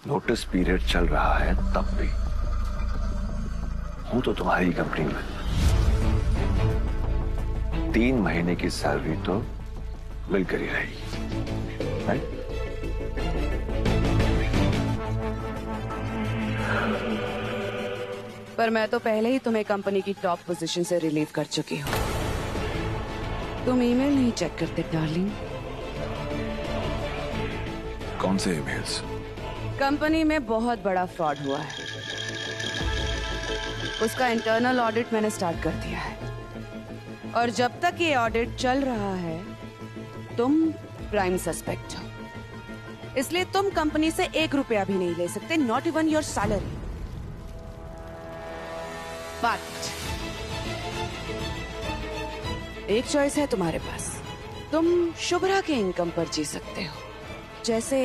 Notice period चल रहा है तब भी हूं तो तुम्हारी कंपनी में। 3 महीने की सैलरी तो मिलकर ही रहेगी, राइट? पर मैं तो पहले ही तुम्हें कंपनी की टॉप पोजीशन से रिलीव कर चुकी हूँ। तुम ईमेल नहीं चेक करते डार्लिंग। कौन से ईमेल्स? कंपनी में बहुत बड़ा फ्रॉड हुआ है, उसका इंटरनल ऑडिट मैंने स्टार्ट कर दिया है और जब तक ये ऑडिट चल रहा है तुम प्राइम सस्पेक्ट हो, इसलिए तुम कंपनी से 1 रुपया भी नहीं ले सकते, not even your salary. But एक चॉइस है तुम्हारे पास, तुम शुभ्रा के इनकम पर जी सकते हो, जैसे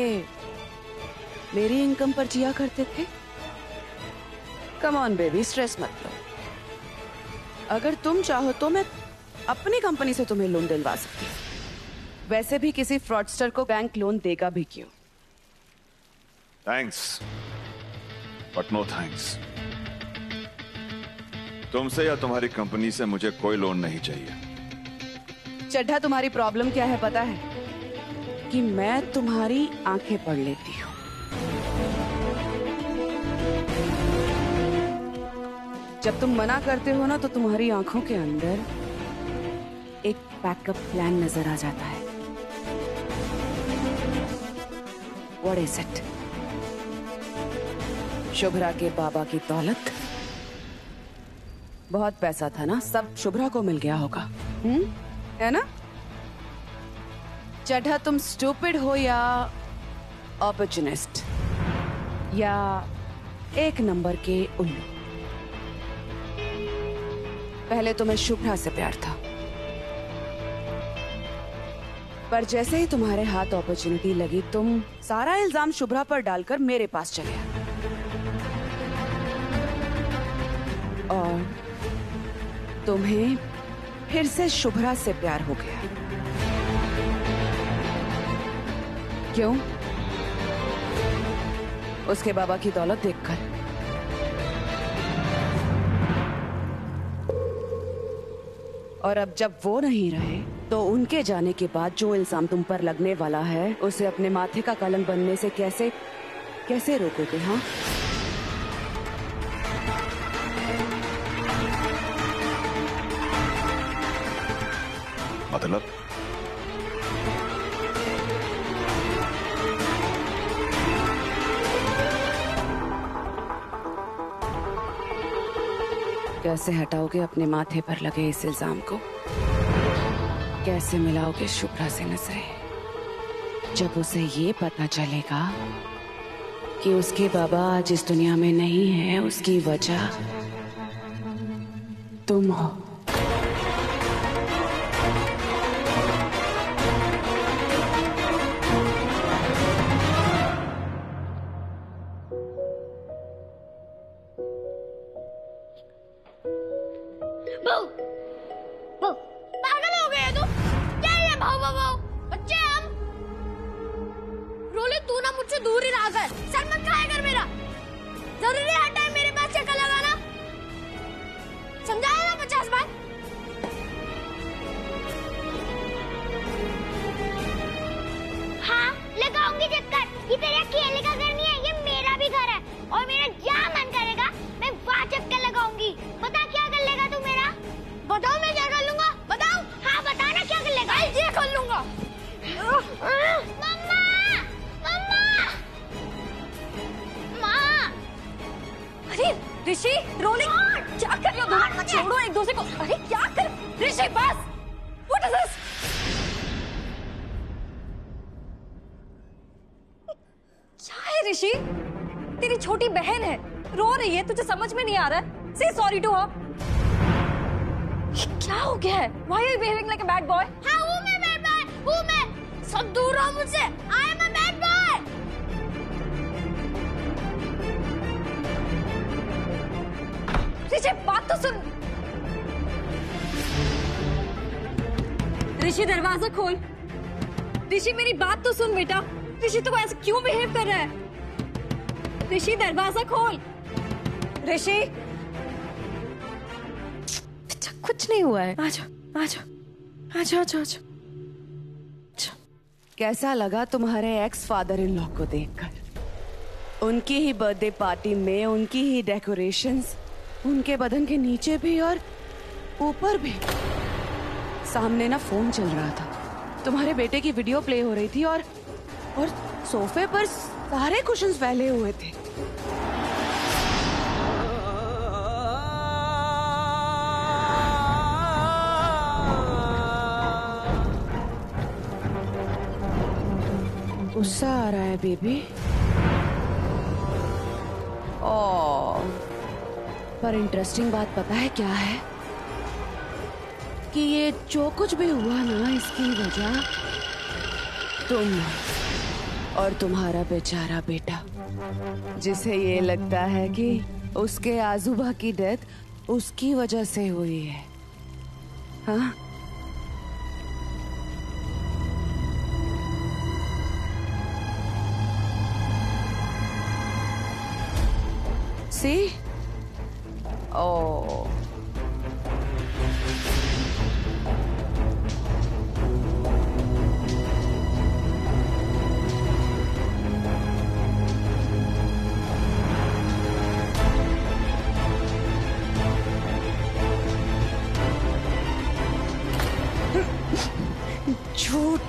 मेरी इनकम पर जिया करते थे। कम ऑन बेबी, स्ट्रेस मत लो। अगर तुम चाहो तो मैं अपनी कंपनी से तुम्हें लोन दिलवा सकती हूँ। वैसे भी किसी फ्रॉडस्टर को बैंक लोन देगा भी क्यों? Thanks but no thanks. तुमसे या तुम्हारी कंपनी से मुझे कोई लोन नहीं चाहिए। चड्ढा, तुम्हारी प्रॉब्लम क्या है पता है? कि मैं तुम्हारी आंखें पढ़ लेती हूँ। जब तुम मना करते हो ना तो तुम्हारी आंखों के अंदर एक बैकअप प्लान नजर आ जाता है। What is it? शुभ्रा के बाबा की दौलत। बहुत पैसा था ना, सब शुभ्रा को मिल गया होगा, है ना? चड्ढा, तुम स्टूपिड हो या ऑपर्चुनिस्ट या 1 नंबर के उल्लू। पहले तुम्हें शुभ्रा से प्यार था, पर जैसे ही तुम्हारे हाथ अपॉर्चुनिटी लगी तुम सारा इल्जाम शुभ्रा पर डालकर मेरे पास चले आए और तुम्हें फिर से शुभ्रा से प्यार हो गया। क्यों? उसके बाबा की दौलत देखकर। और अब जब वो नहीं रहे तो उनके जाने के बाद जो इल्जाम तुम पर लगने वाला है उसे अपने माथे का कलंक बनने से कैसे रोकोगे? हाँ, मतलब कैसे हटाओगे अपने माथे पर लगे इस इल्जाम को? कैसे मिलाओगे शुभ्रा से नजरें जब उसे ये पता चलेगा कि उसके बाबा आज इस दुनिया में नहीं है, उसकी वजह तुम हो। पागल हो गए तू? क्या है भाव बच्चे हम? रोले, तू ना मुझसे दूर ही रहा कर, सर मत खाया कर मेरा। जरूरी हर टाइम मेरे पास चक्कर लगाना, समझाया ना 50 बार? हाँ लगाऊंगी चक्कर। ये तेरे अकेले का घर नहीं है, ये मेरा भी घर है और मेरा जहाँ मन करेगा मैं वहाँ चक्कर लगाऊंगी। बता क्या कर लेगा तू मेरा? बताओ मैं क्या कर लूंगा? बताओ। हाँ बताना क्या कर लेगा? ये कर लूंगा। मम्मा, मम्मा, माँ। अरे ऋषि, रोलिंग, क्या कर रहे हो दोनों? छोड़ो एक दूसरे को। अरे क्या कर? ऋषि बस। What is this? क्या है ऋषि? तेरी छोटी बहन है, रो रही है, तुझे समझ में नहीं आ रहा है? Say sorry to her. क्या हो गया है? Why are you behaving like a bad boy? हाँ हूँ मैं bad boy, हूँ मैं। सब दूर रहो मुझसे। I am a bad boy. ऋषि बात तो सुन। ऋषि दरवाजा खोल। ऋषि मेरी बात तो सुन बेटा। ऋषि तू ऐसे क्यों बिहेव कर रहा है? ऋषि दरवाजा खोल। ऋषि कुछ नहीं हुआ है। आजा आजा आजा आजा आजा। कैसा लगा तुम्हारे एक्स फादर इन लॉ को देखकर? उनकी ही बर्थडे पार्टी में उनकी ही डेकोरेशंस, उनके बदन के नीचे भी और ऊपर भी। सामने ना फोन चल रहा था, तुम्हारे बेटे की वीडियो प्ले हो रही थी और सोफे पर सारे कुशन्स फैले हुए थे। गुस्सा आ रहा है बेबी? पर इंटरेस्टिंग बात पता है क्या है? कि ये जो कुछ भी हुआ ना, इसकी वजह तुम और तुम्हारा बेचारा बेटा, जिसे ये लगता है कि उसके आजूबा की डेथ उसकी वजह से हुई है। हाँ, See? Oh. झूठ।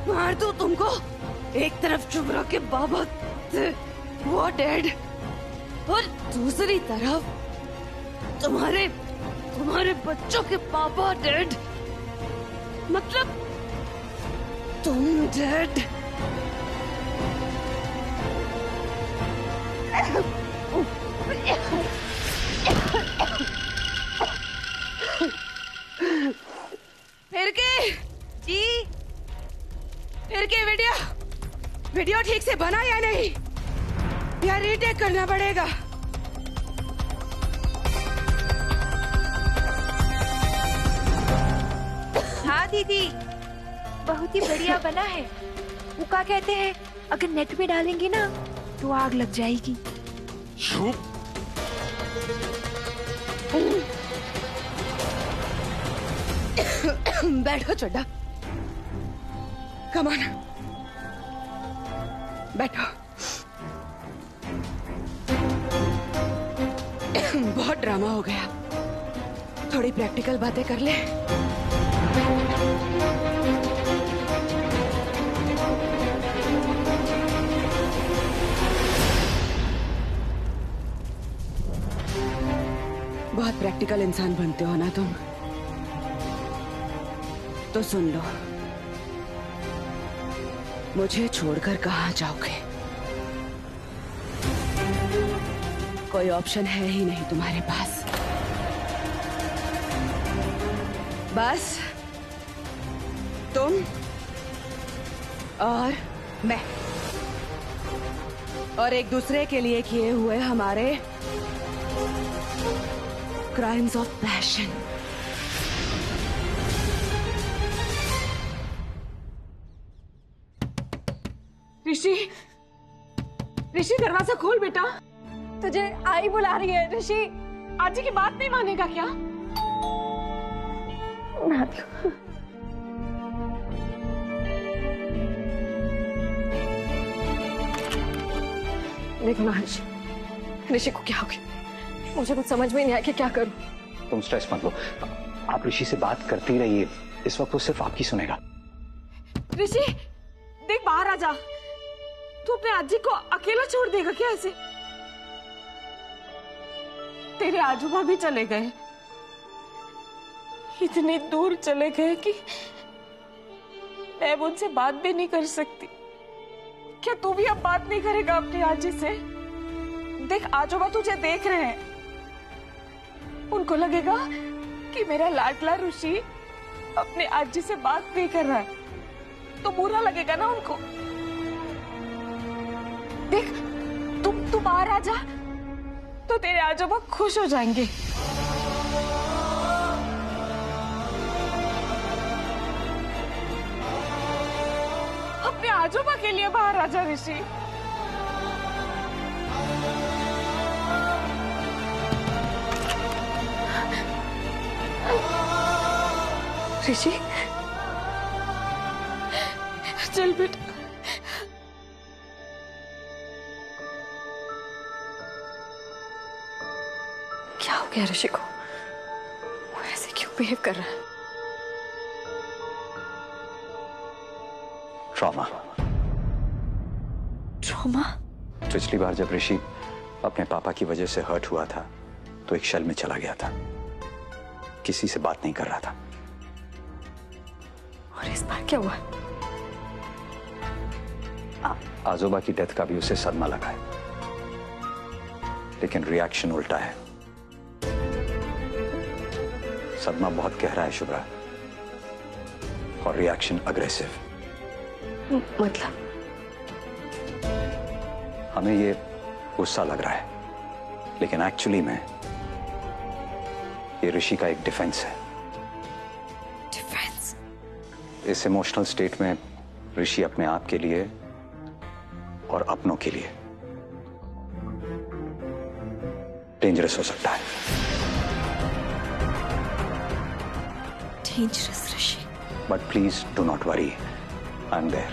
मार दो तुमको। एक तरफ चुबरा के बाबा वो डेड और दूसरी तरफ तुम्हारे बच्चों के पापा डेड। मतलब तुम डेड। फिर के वीडियो ठीक से बना या नहीं, या रीटेक करना पड़ेगा? हाँ दीदी, बहुत ही बढ़िया बना है। वो क्या कहते हैं, अगर नेट में डालेंगे ना तो आग लग जाएगी। बैठो चड्डा, कम ऑन, बैठो। बहुत ड्रामा हो गया, थोड़ी प्रैक्टिकल बातें कर ले। बहुत प्रैक्टिकल इंसान बनते हो ना तुम, तो सुन लो, मुझे छोड़कर कहाँ जाओगे? कोई ऑप्शन है ही नहीं तुम्हारे पास। बस तुम और मैं, और एक दूसरे के लिए किए हुए हमारे क्राइम्स ऑफ पैशन। ऋषि दरवाजा खोल बेटा। तुझे आई बुला रही है। ऋषि आजी की बात नहीं मानेगा क्या? देखो ना ऋषि को क्या हो गया, मुझे कुछ समझ में नहीं आया कि क्या करूं। तुम स्ट्रेस मत लो, आप ऋषि से बात करती रहिए, इस वक्त वो सिर्फ आपकी सुनेगा। ऋषि देख, बाहर आ जा। तू अपने आजी को अकेला छोड़ देगा क्या ऐसे? तेरे आजूबा भी चले गए, इतनी दूर चले गए कि मैं उनसे बात भी नहीं कर सकती। क्या तू भी अब बात नहीं करेगा अपनी आजी से? देख, आजूबा तुझे देख रहे हैं, उनको लगेगा कि मेरा लाडला ऋषि अपने आजी से बात नहीं कर रहा है, तो बुरा लगेगा ना उनको। देख, तू बाहर आ जा, तो तेरे आजोबा खुश हो जाएंगे। अपने आजोबा के लिए बाहर आ जा ऋषि। ऋषि चल बेटा। क्या हो गया ऋषि को? वो ऐसे क्यों बिहेव कर रहा है? ट्रॉमा। ट्रॉमा? पिछली बार जब ऋषि अपने पापा की वजह से हर्ट हुआ था तो एक शेल में चला गया था, किसी से बात नहीं कर रहा था। और इस बार क्या हुआ? आजोबा की डेथ का भी उसे सदमा लगा है, लेकिन रिएक्शन उल्टा है। सदमा बहुत गहरा है शुभ्रा, और रिएक्शन अग्रेसिव। मतलब? हमें ये गुस्सा लग रहा है, लेकिन एक्चुअली में ये ऋषि का एक डिफेंस है। डिफेंस? इस इमोशनल स्टेट में ऋषि अपने आप के लिए और अपनों के लिए डेंजरस हो सकता है। Dangerous Rishi? But please do not worry, I am there.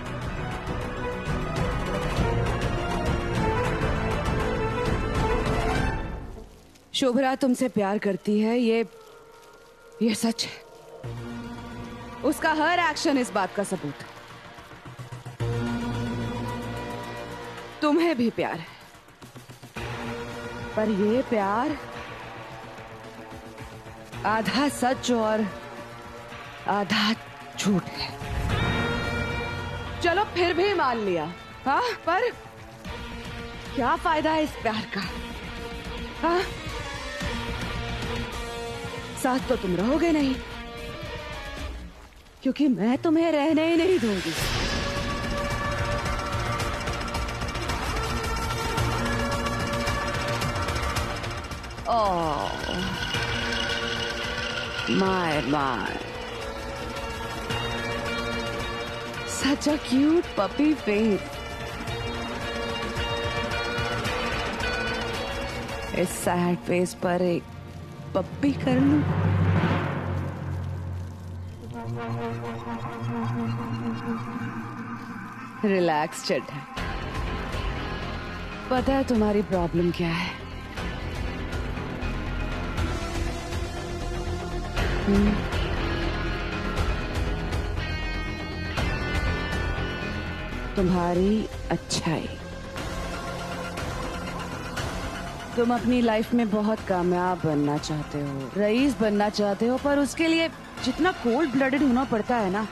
Shubhra तुमसे प्यार करती है, ये सच है। उसका हर एक्शन इस बात का सबूत है। तुम्हें भी प्यार है, पर ये प्यार आधा सच और आधा झूठ है। चलो फिर भी मान लिया, हाँ? पर क्या फायदा है इस प्यार का? हाँ? साथ तो तुम रहोगे नहीं, क्योंकि मैं तुम्हें रहने ही नहीं दूंगी। Oh, my. Such a cute puppy face. इस सैड फेस पर एक पप्पी कर लूं? रिलैक्स चड्ढा। पता है तुम्हारी प्रॉब्लम क्या है? तुम्हारी अच्छाई। तुम अपनी लाइफ में बहुत कामयाब बनना चाहते हो, रईस बनना चाहते हो, पर उसके लिए जितना कोल्ड ब्लडेड होना पड़ता है ना,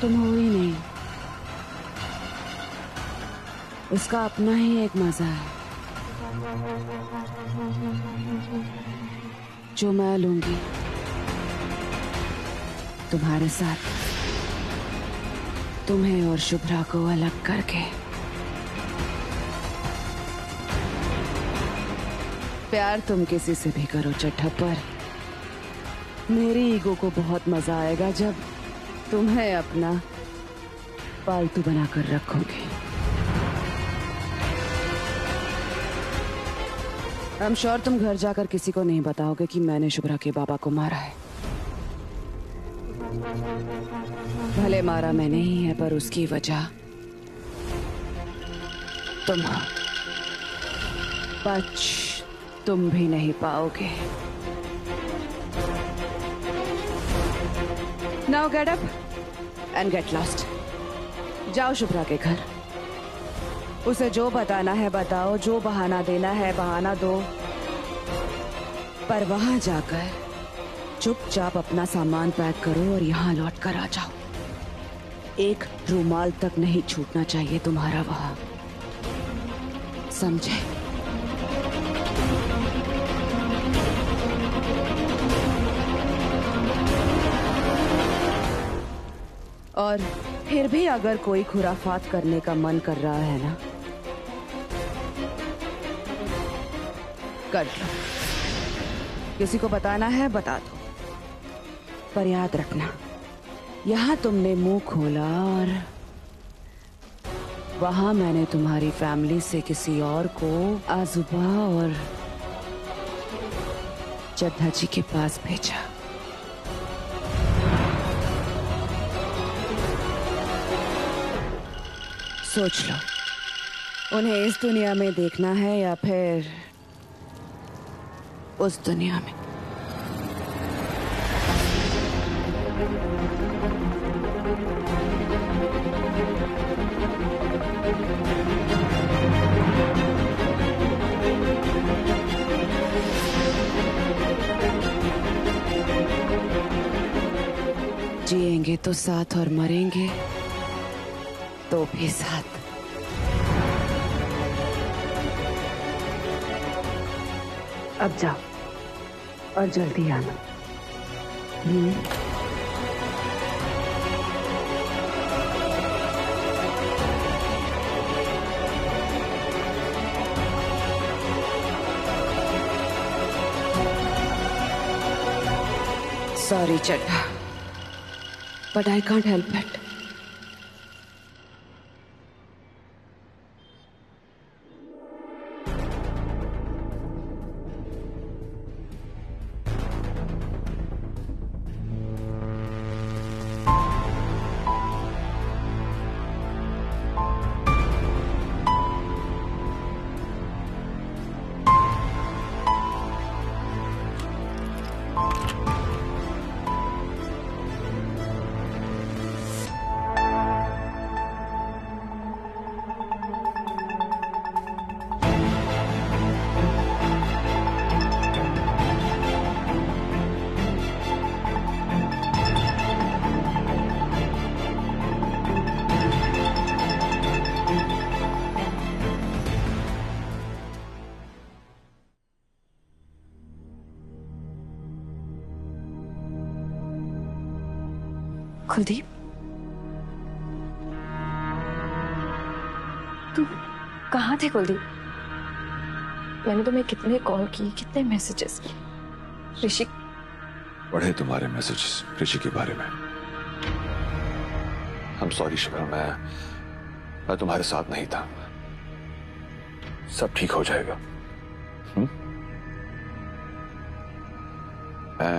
तुम हो ही नहीं। उसका अपना ही एक मजा है जो मैं लूंगी तुम्हारे साथ, तुम्हें और शुभ्रा को अलग करके। प्यार तुम किसी से भी करो चड्ढा, पर मेरी ईगो को बहुत मजा आएगा जब तुम्हें अपना पालतू बनाकर रखोगे। आई एम श्योर तुम घर जाकर किसी को नहीं बताओगे कि मैंने शुभ्रा के बाबा को मारा है। भले मारा मैंने ही है, पर उसकी वजह तुम हो। बच तुम भी नहीं पाओगे। Now get up and get lost. जाओ शुभ्रा के घर, उसे जो बताना है बताओ, जो बहाना देना है बहाना दो, पर वहां जाकर चुपचाप अपना सामान पैक करो और यहां लौट कर आ जाओ। एक रुमाल तक नहीं छूटना चाहिए तुम्हारा वहां, समझे? और फिर भी अगर कोई खुराफात करने का मन कर रहा है ना, कर लो। किसी को बताना है बता दो, पर याद रखना यहां तुमने मुंह खोला और वहां मैंने तुम्हारी फैमिली से किसी और को आजुबा और चड्ढा जी के पास भेजा। सोच लो, उन्हें इस दुनिया में देखना है या फिर उस दुनिया में। जिएंगे तो साथ और मरेंगे तो भी साथ। अब जाओ और जल्दी आना। Sorry, Chadda, but I can't help it. Kuldeep, तू कहाँ थे कुलदीप? मैंने तुम्हें कितने कॉल की, कितने मैसेजेस किए। ऋषि पढ़े तुम्हारे मैसेजेस ऋषि के बारे में। I'm sorry शुभ्रा, मैं तुम्हारे साथ नहीं था। सब ठीक हो जाएगा। मैं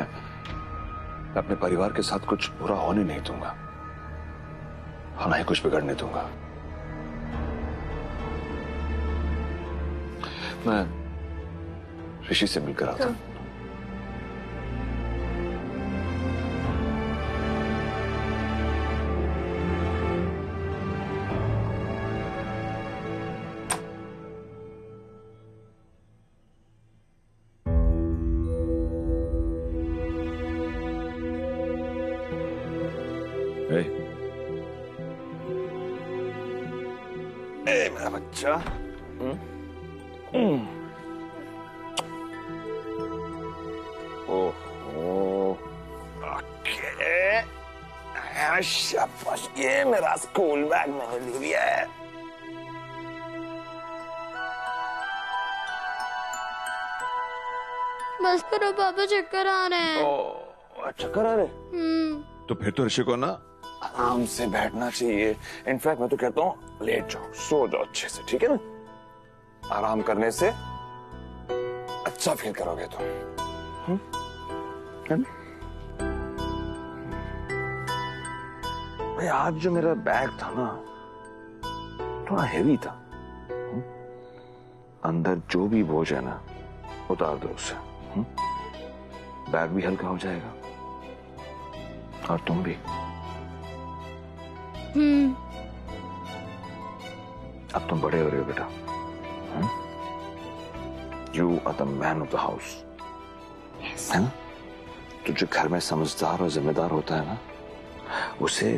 अपने परिवार के साथ कुछ बुरा होने नहीं दूंगा, और ना ही कुछ बिगड़ने दूंगा। मैं ऋषि से मिलकर आता हूं। ए मेरा बच्चा, ओहो, ओके, शाबाश, ये मेरा स्कूल बैग मैंने ले लिया है। बस करो पापा, चक्कर आ रहे हैं। ओ, चक्कर आ रहे? तो फिर तो ऋषि को ना आराम से बैठना चाहिए। इनफैक्ट मैं तो कहता हूँ लेट जाओ, सो जाओ अच्छे से, ठीक है ना? आराम करने से अच्छा फील करोगे तुम। भाई आज जो मेरा बैग था ना, थोड़ा हेवी था। अंदर जो भी बोझ है ना, उतार दो उसे। बैग भी हल्का हो जाएगा और तुम भी। अब तुम बड़े हो रहे हो बेटा। You are the man of the house, है ना? तो जो घर में समझदार और जिम्मेदार होता है ना, उसे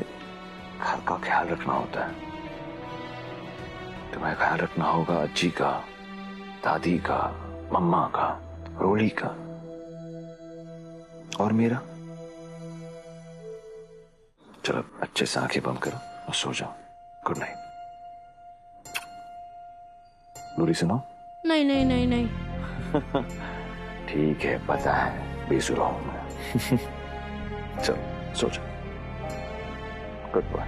घर का ख्याल रखना होता है। तुम्हें ख्याल रखना होगा अज्जी का, दादी का, मम्मा का, रोली का और मेरा। चलो अच्छे से आंखें बंद करो और सो जाओ। Good night. लोरी सुनाओ? नहीं नहीं नहीं नहीं। ठीक है, पता है बेसुरा हूं मैं। चल सो जा। Good bye.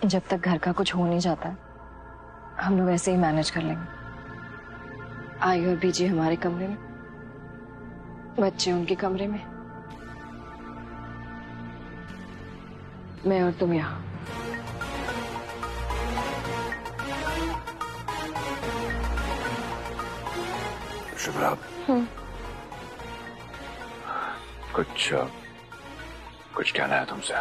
जब तक घर का कुछ हो नहीं जाता हम लोग ऐसे ही मैनेज कर लेंगे। आई और बीजी हमारे कमरे में, बच्चे उनके कमरे में, मैं और तुम यहाँ। शुभ्रा, कुछ कहना है तुमसे?